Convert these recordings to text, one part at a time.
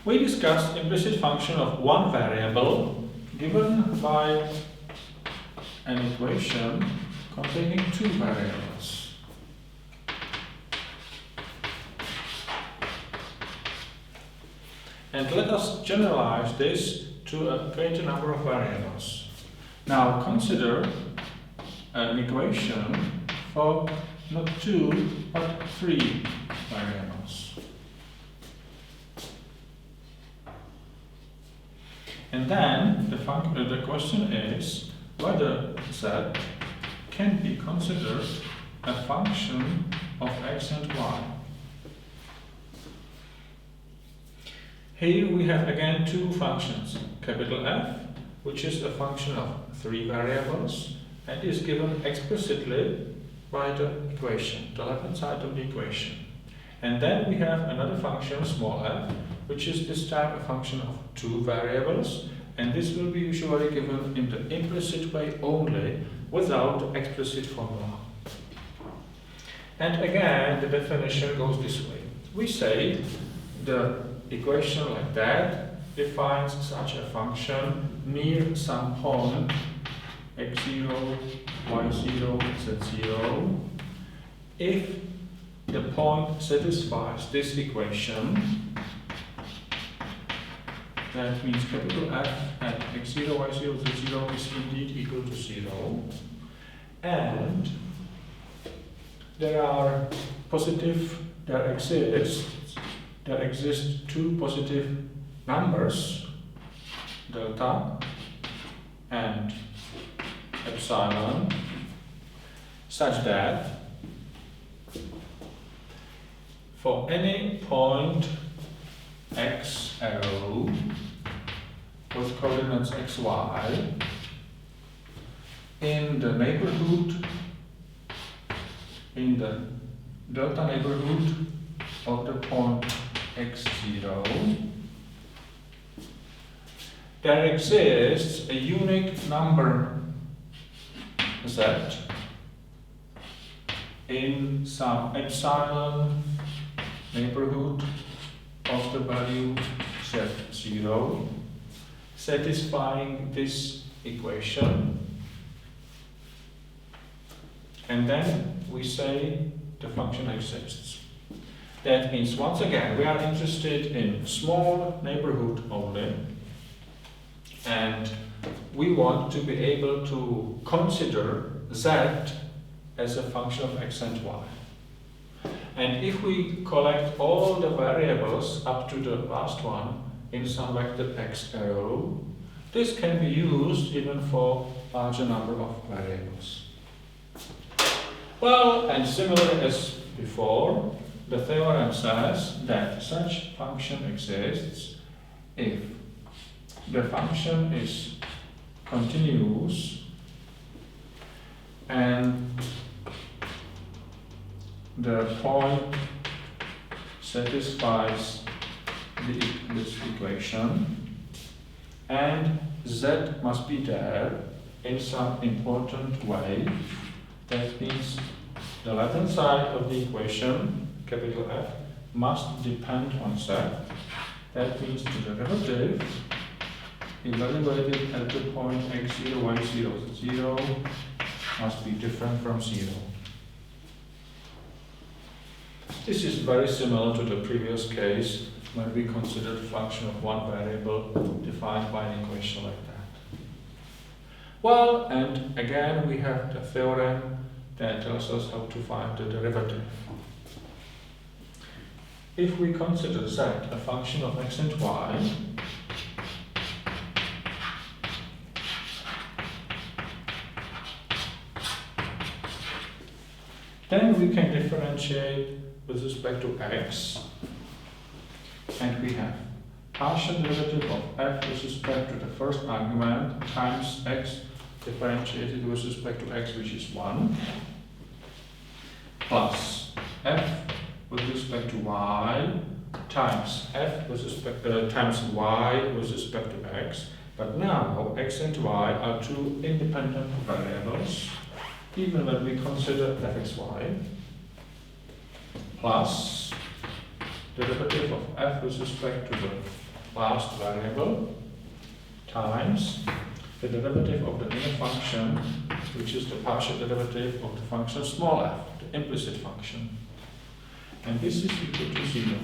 We discussed implicit function of one variable given by an equation containing two variables. And let us generalize this to a greater number of variables. Now consider an equation for not two but three variables. And then the question is whether z can be considered a function of x and y. Here we have again two functions, capital F, which is a function of three variables and is given explicitly by the equation, the left-hand side of the equation. And then we have another function, small f, which is this time a function of two variables, and this will be usually given in the implicit way only, without the explicit formula. And again, the definition goes this way. We say the equation like that defines such a function near some point x0, y0, z0 if the point satisfies this equation. That means capital F at x0, y0, z0 is indeed equal to 0, and there exist two positive numbers, delta and epsilon, such that for any point x arrow with coordinates xy in the neighborhood, in the delta neighborhood of the point x0, there exists a unique number z in some epsilon neighborhood of the value z0, satisfying this equation, and then we say the function exists. That means, once again, we are interested in small neighborhood only, and we want to be able to consider z as a function of x and y. And if we collect all the variables up to the last one in some vector x arrow, this can be used even for larger number of variables. Well, and similar as before, the theorem says that such function exists if the function is continuous and the point satisfies this equation, and z must be there in some important way. That means the left-hand side of the equation, capital F, must depend on z. That means the derivative evaluated at the point x0, y0, z0 must be different from 0. This is very similar to the previous case when we considered the function of one variable defined by an equation like that. Well, and again we have the theorem that tells us how to find the derivative. If we consider z a function of x and y, then we can differentiate with respect to x, and we have partial derivative of f with respect to the first argument times x differentiated with respect to x, which is 1, plus f with respect to y times f with respect times y with respect to x. But now x and y are two independent variables, even when we consider fxy, plus derivative of f with respect to the last variable times the derivative of the inner function, which is the partial derivative of the function small f, the implicit function. And this is equal to 0.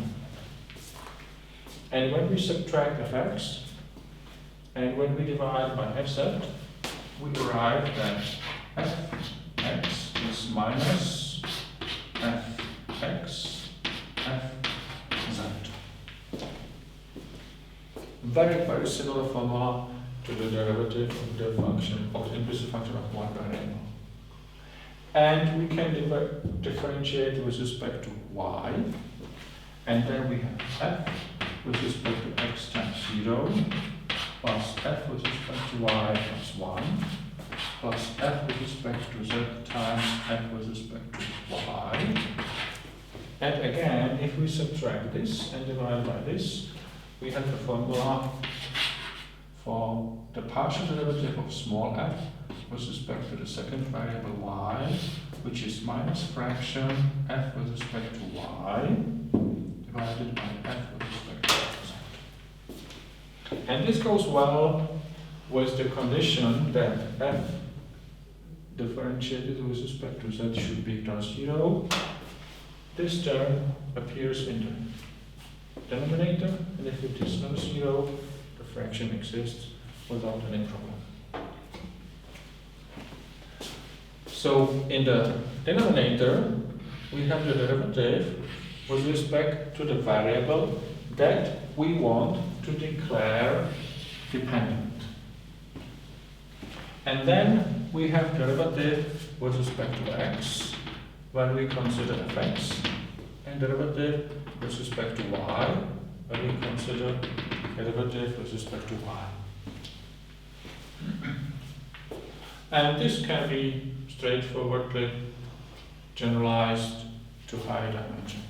And when we subtract fx, and when we divide by fz, we arrive at fx is minus fx fz. Very, very similar formula to the derivative of the function, of the implicit function of one variable. And we can differentiate with respect to y, and then we have f with respect to x times 0, plus f with respect to y plus 1, plus f with respect to z times f with respect to y. And again, if we subtract this and divide by this, we have the formula for the partial derivative of small f with respect to the second variable y, which is minus fraction f with respect to y divided by f with respect to z. And this goes well with the condition that f differentiated with respect to z should be equal to 0. This term appears in the denominator, and if it is not 0, the fraction exists without any problem. So in the denominator, we have the derivative with respect to the variable that we want to declare dependent. And then we have derivative with respect to x when we consider fx, and derivative with respect to y when we consider derivative with respect to y. And this can be straightforwardly generalized to higher dimension.